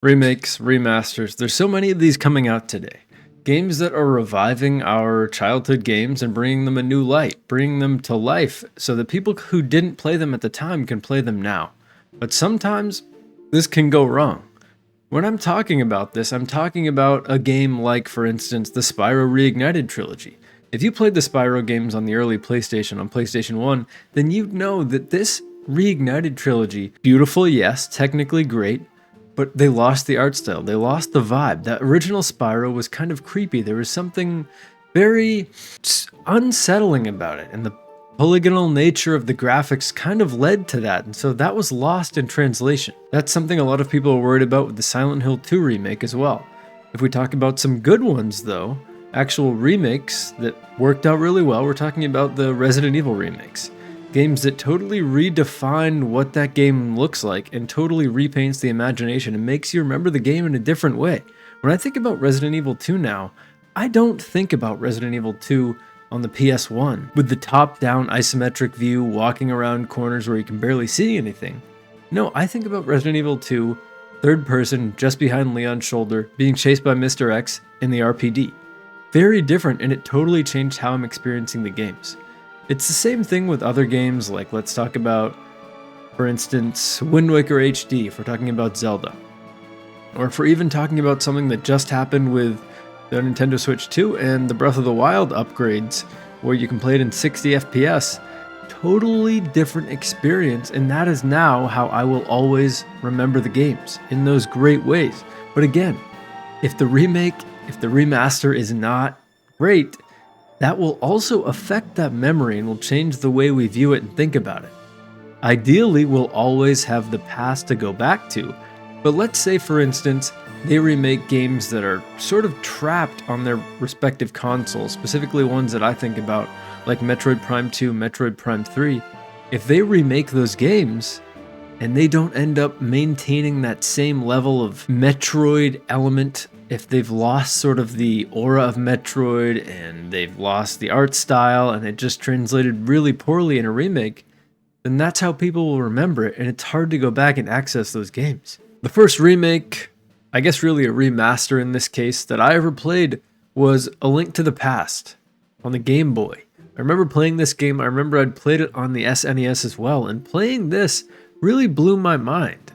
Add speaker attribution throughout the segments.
Speaker 1: Remakes, remasters, there's so many of these coming out today. Games that are reviving our childhood games and bringing them a new light, bringing them to life so that people who didn't play them at the time can play them now. But sometimes this can go wrong. When I'm talking about this, I'm talking about a game like, for instance, the Spyro Reignited trilogy. If you played the Spyro games on the early PlayStation, on PlayStation 1, then you'd know that this Reignited trilogy, beautiful, yes, technically great, but they lost the art style, they lost the vibe. That original Spyro was kind of creepy. There was something very unsettling about it, and the polygonal nature of the graphics kind of led to that, and so that was lost in translation. That's something a lot of people are worried about with the Silent Hill 2 remake as well. If we talk about some good ones though, actual remakes that worked out really well, we're talking about the Resident Evil remakes. Games that totally redefine what that game looks like and totally repaints the imagination and makes you remember the game in a different way. When I think about Resident Evil 2 now, I don't think about Resident Evil 2 on the PS1 with the top-down isometric view, walking around corners where you can barely see anything. No, I think about Resident Evil 2, third person, just behind Leon's shoulder, being chased by Mr. X in the RPD. Very different, and it totally changed how I'm experiencing the games. It's the same thing with other games, like let's talk about, for instance, Wind Waker HD, if we're talking about Zelda. Or if we're even talking about something that just happened with the Nintendo Switch 2 and the Breath of the Wild upgrades, where you can play it in 60 FPS. Totally different experience, and that is now how I will always remember the games, in those great ways. But again, if the remaster is not great, that will also affect that memory and will change the way we view it and think about it. Ideally, we'll always have the past to go back to, but let's say, for instance, they remake games that are sort of trapped on their respective consoles, specifically ones that I think about, like Metroid Prime 2, Metroid Prime 3. If they remake those games, and they don't end up maintaining that same level of Metroid element, if they've lost sort of the aura of Metroid and they've lost the art style and it just translated really poorly in a remake, then that's how people will remember it, and it's hard to go back and access those games. The first remake, I guess really a remaster in this case, that I ever played was A Link to the Past on the Game Boy. I remember playing this game. I remember I'd played it on the SNES as well, and playing this really blew my mind.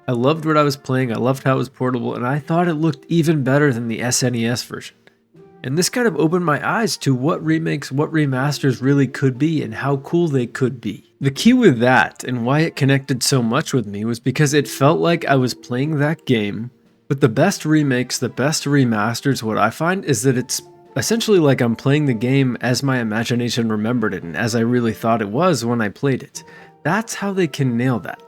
Speaker 1: I loved what I was playing, I loved how it was portable, and I thought it looked even better than the SNES version. And this kind of opened my eyes to what remakes, what remasters really could be and how cool they could be. The key with that, and why it connected so much with me, was because it felt like I was playing that game. But the best remakes, the best remasters, what I find is that it's essentially like I'm playing the game as my imagination remembered it and as I really thought it was when I played it. That's how they can nail that.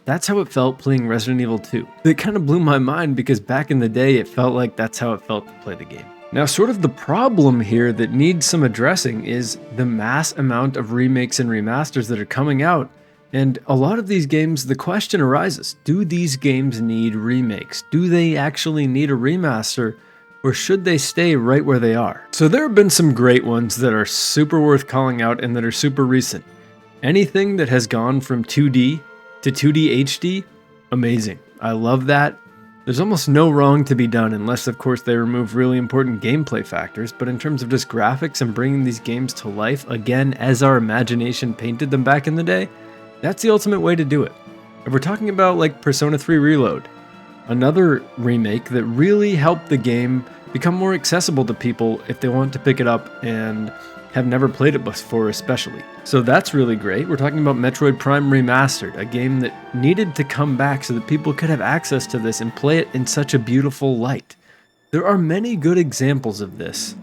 Speaker 1: That's how it felt playing Resident Evil 2. It kind of blew my mind because back in the day it felt like that's how it felt to play the game. Now, sort of the problem here that needs some addressing is the mass amount of remakes and remasters that are coming out. And a lot of these games, the question arises, do these games need remakes? Do they actually need a remaster? Or should they stay right where they are? So there have been some great ones that are super worth calling out and that are super recent. Anything that has gone from 2D to 2D HD, amazing. I love that. There's almost no wrong to be done unless, of course, they remove really important gameplay factors, but in terms of just graphics and bringing these games to life, again, as our imagination painted them back in the day, that's the ultimate way to do it. If we're talking about like Persona 3 Reload, another remake that really helped the game become more accessible to people if they want to pick it up and have never played it before especially. So that's really great. We're talking about Metroid Prime Remastered, a game that needed to come back so that people could have access to this and play it in such a beautiful light. There are many good examples of this.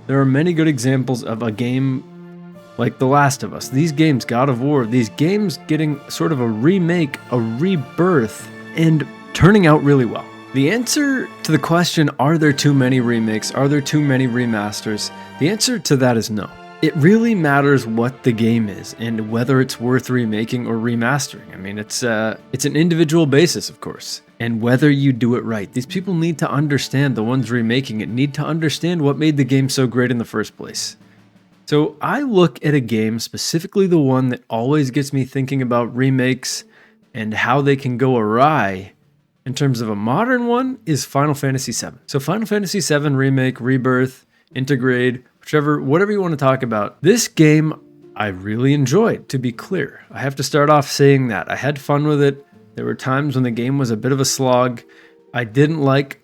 Speaker 1: There are many good examples of a game like The Last of Us. These games, God of War, these games getting sort of a remake, a rebirth, and turning out really well. The answer to the question, are there too many remakes? Are there too many remasters? The answer to that is no. It really matters what the game is and whether it's worth remaking or remastering. I mean, it's an individual basis, of course, and whether you do it right. These people need to understand, the ones remaking it need to understand what made the game so great in the first place. So I look at a game, specifically the one that always gets me thinking about remakes and how they can go awry, in terms of a modern one is Final Fantasy VII. So Final Fantasy VII Remake, Rebirth, Intergrade, whatever you want to talk about. This game I really enjoyed, to be clear. I have to start off saying that. I had fun with it. There were times when the game was a bit of a slog. I didn't like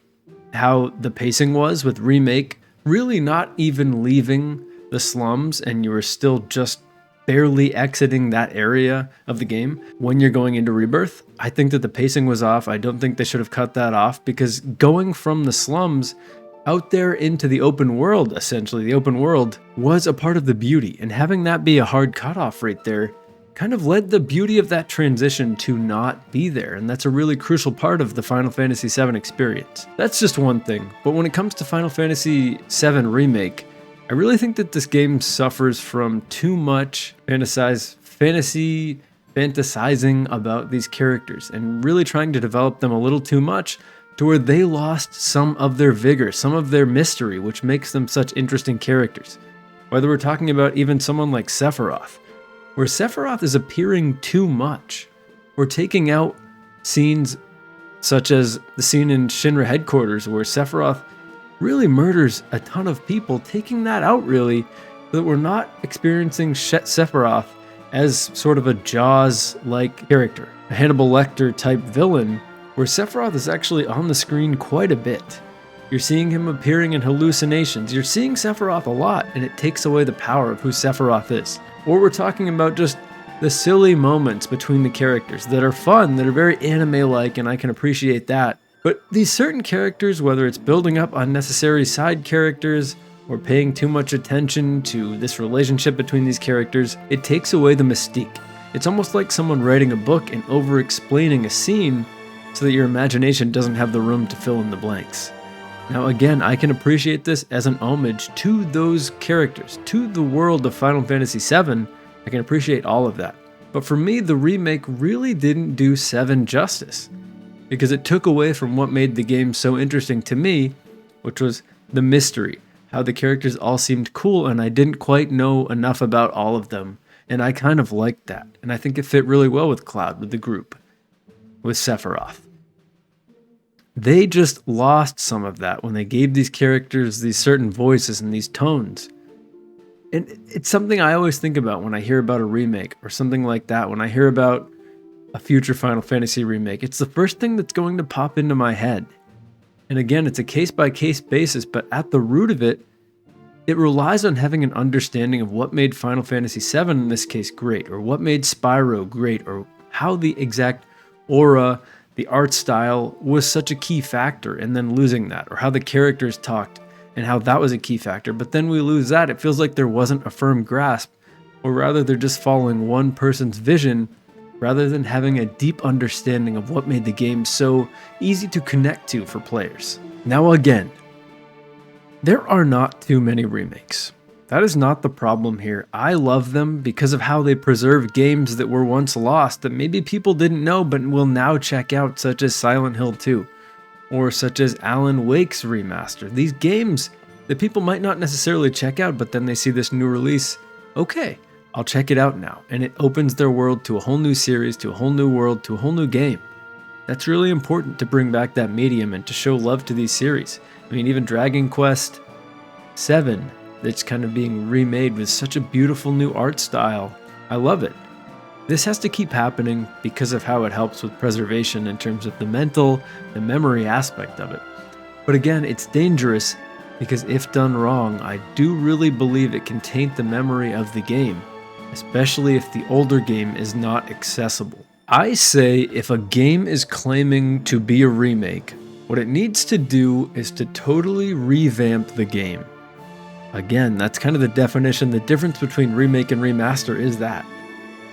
Speaker 1: how the pacing was with Remake, really not even leaving the slums, and you were still just barely exiting that area of the game when you're going into Rebirth. I think that the pacing was off. I don't think they should have cut that off, because going from the slums out there into the open world, essentially, the open world was a part of the beauty, and having that be a hard cutoff right there kind of led the beauty of that transition to not be there, and that's a really crucial part of the Final Fantasy VII experience. That's just one thing, but when it comes to Final Fantasy VII Remake, I really think that this game suffers from too much fantasizing about these characters and really trying to develop them a little too much to where they lost some of their vigor, some of their mystery, which makes them such interesting characters. Whether we're talking about even someone like Sephiroth, where Sephiroth is appearing too much. We're taking out scenes such as the scene in Shinra headquarters where Sephiroth really murders a ton of people, taking that out really, so that we're not experiencing Sephiroth as sort of a Jaws-like character, a Hannibal Lecter type villain, where Sephiroth is actually on the screen quite a bit. You're seeing him appearing in hallucinations. You're seeing Sephiroth a lot, and it takes away the power of who Sephiroth is. Or we're talking about just the silly moments between the characters that are fun, that are very anime-like, and I can appreciate that. But these certain characters, whether it's building up unnecessary side characters or paying too much attention to this relationship between these characters, it takes away the mystique. It's almost like someone writing a book and over-explaining a scene so that your imagination doesn't have the room to fill in the blanks. Now again, I can appreciate this as an homage to those characters, to the world of Final Fantasy VII. I can appreciate all of that. But for me, the remake really didn't do 7 justice, because it took away from what made the game so interesting to me, which was the mystery, how the characters all seemed cool and I didn't quite know enough about all of them. And I kind of liked that. And I think it fit really well with Cloud, with the group, with Sephiroth. They just lost some of that when they gave these characters these certain voices and these tones. And it's something I always think about when I hear about a remake or something like that. When I hear about a future Final Fantasy remake, it's the first thing that's going to pop into my head. And again, it's a case-by-case basis, but at the root of it, it relies on having an understanding of what made Final Fantasy VII in this case great, or what made Spyro great, or how the exact aura, the art style was such a key factor, and then losing that, or how the characters talked and how that was a key factor. But then we lose that. It feels like there wasn't a firm grasp, or rather they're just following one person's vision rather than having a deep understanding of what made the game so easy to connect to for players. Now again, there are not too many remakes. That is not the problem here. I love them because of how they preserve games that were once lost that maybe people didn't know but will now check out, such as Silent Hill 2, or such as Alan Wake's remaster. These games that people might not necessarily check out, but then they see this new release, okay, I'll check it out now. And it opens their world to a whole new series, to a whole new world, to a whole new game. That's really important to bring back that medium and to show love to these series. I mean, even Dragon Quest VII, that's kind of being remade with such a beautiful new art style. I love it. This has to keep happening because of how it helps with preservation in terms of the mental, the memory aspect of it. But again, it's dangerous because if done wrong, I do really believe it can taint the memory of the game, especially if the older game is not accessible. I say if a game is claiming to be a remake, what it needs to do is to totally revamp the game. Again, that's kind of the definition. The difference between remake and remaster is that.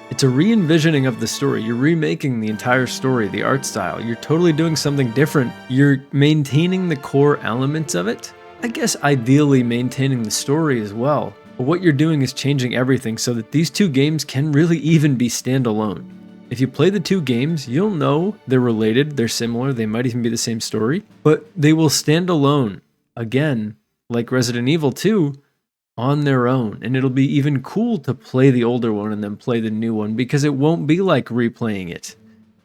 Speaker 1: It's a re-envisioning of the story. You're remaking the entire story, the art style. You're totally doing something different. You're maintaining the core elements of it. I guess ideally maintaining the story as well. But what you're doing is changing everything so that these two games can really even be standalone. If you play the two games, you'll know they're related, they're similar, they might even be the same story, but they will stand alone, again, like Resident Evil 2, on their own. And it'll be even cool to play the older one and then play the new one because it won't be like replaying it.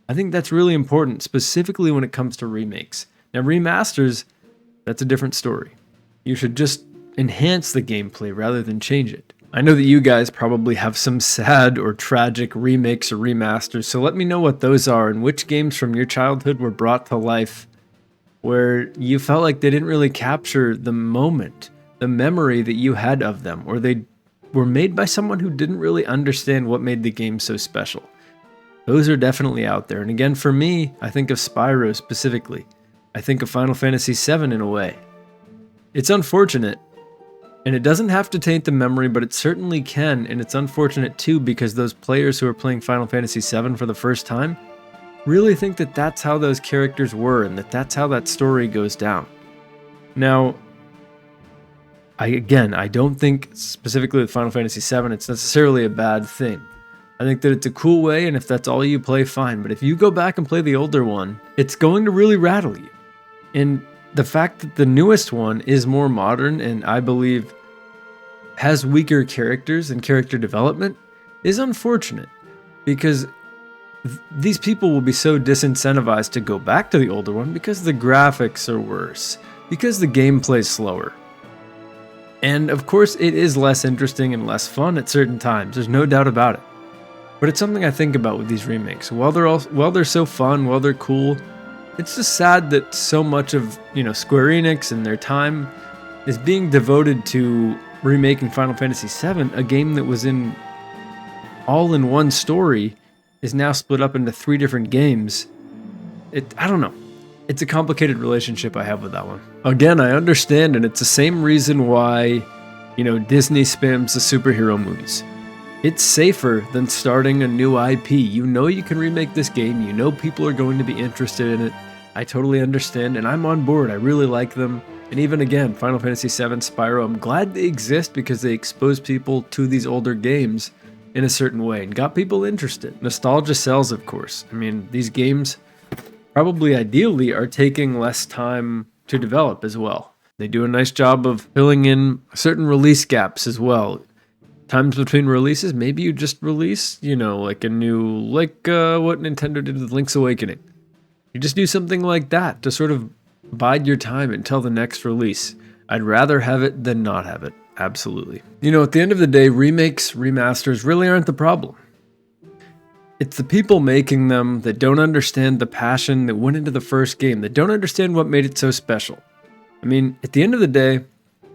Speaker 1: I think that's really important, specifically when it comes to remakes. Now, remasters, that's a different story. You should just enhance the gameplay rather than change it. I know that you guys probably have some sad or tragic remakes or remasters, so let me know what those are and which games from your childhood were brought to life where you felt like they didn't really capture the moment, the memory that you had of them, or they were made by someone who didn't really understand what made the game so special. Those are definitely out there. And again, for me, I think of Spyro specifically. I think of Final Fantasy VII in a way. It's unfortunate, and it doesn't have to taint the memory, but it certainly can, and it's unfortunate too because those players who are playing Final Fantasy VII for the first time really think that that's how those characters were and that that's how that story goes down. Now, I don't think specifically with Final Fantasy VII it's necessarily a bad thing. I think that it's a cool way, and if that's all you play, fine. But if you go back and play the older one, it's going to really rattle you. And the fact that the newest one is more modern and I believe has weaker characters and character development is unfortunate because these people will be so disincentivized to go back to the older one because the graphics are worse, because the gameplay's slower. And of course, it is less interesting and less fun at certain times. There's no doubt about it. But it's something I think about with these remakes. While they're so fun, while they're cool, it's just sad that so much of, Square Enix and their time is being devoted to remaking Final Fantasy VII, a game that was all in one story, is now split up into 3 different games. I don't know. It's a complicated relationship I have with that one. Again, I understand, and it's the same reason why, Disney spams the superhero movies. It's safer than starting a new IP. You know you can remake this game. You know people are going to be interested in it. I totally understand, and I'm on board. I really like them. And even again, Final Fantasy VII, Spyro, I'm glad they exist because they expose people to these older games in a certain way and got people interested. Nostalgia sells, of course. I mean, these games probably ideally are taking less time to develop as well. They do a nice job of filling in certain release gaps as well. Times between releases, maybe you just release, like a new, what Nintendo did with Link's Awakening. You just do something like that to sort of bide your time until the next release. I'd rather have it than not have it. Absolutely. At the end of the day, remakes, remasters really aren't the problem. It's the people making them that don't understand the passion that went into the first game, that don't understand what made it so special. I mean, at the end of the day,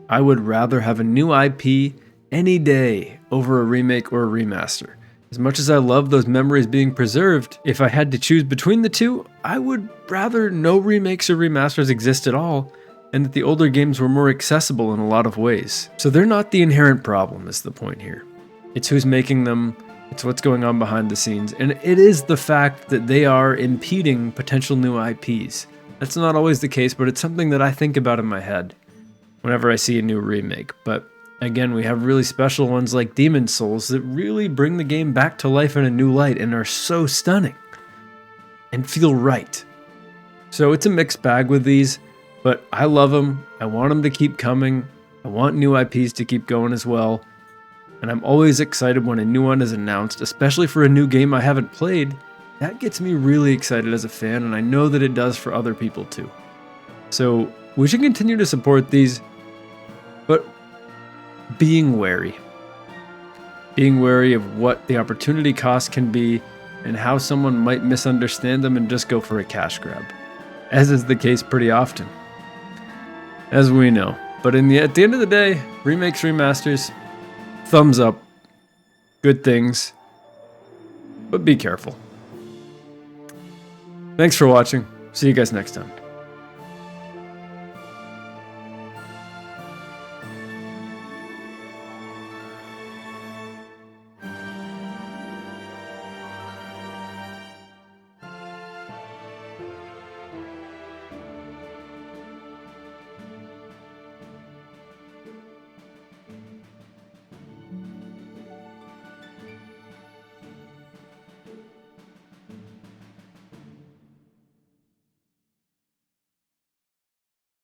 Speaker 1: I would rather have a new IP any day over a remake or a remaster. As much as I love those memories being preserved, if I had to choose between the two, I would rather no remakes or remasters exist at all, and that the older games were more accessible in a lot of ways. So they're not the inherent problem, is the point here. It's who's making them, it's what's going on behind the scenes, and it is the fact that they are impeding potential new IPs. That's not always the case, but it's something that I think about in my head whenever I see a new remake. But again, we have really special ones like Demon's Souls that really bring the game back to life in a new light and are so stunning and feel right. So it's a mixed bag with these, but I love them. I want them to keep coming. I want new IPs to keep going as well. And I'm always excited when a new one is announced, especially for a new game I haven't played. That gets me really excited as a fan, and I know that it does for other people too. So we should continue to support these, but being wary. Being wary of what the opportunity cost can be and how someone might misunderstand them and just go for a cash grab, as is the case pretty often, as we know. But at the end of the day, remakes, remasters, thumbs up, good things, but be careful. Thanks for watching. See you guys next time.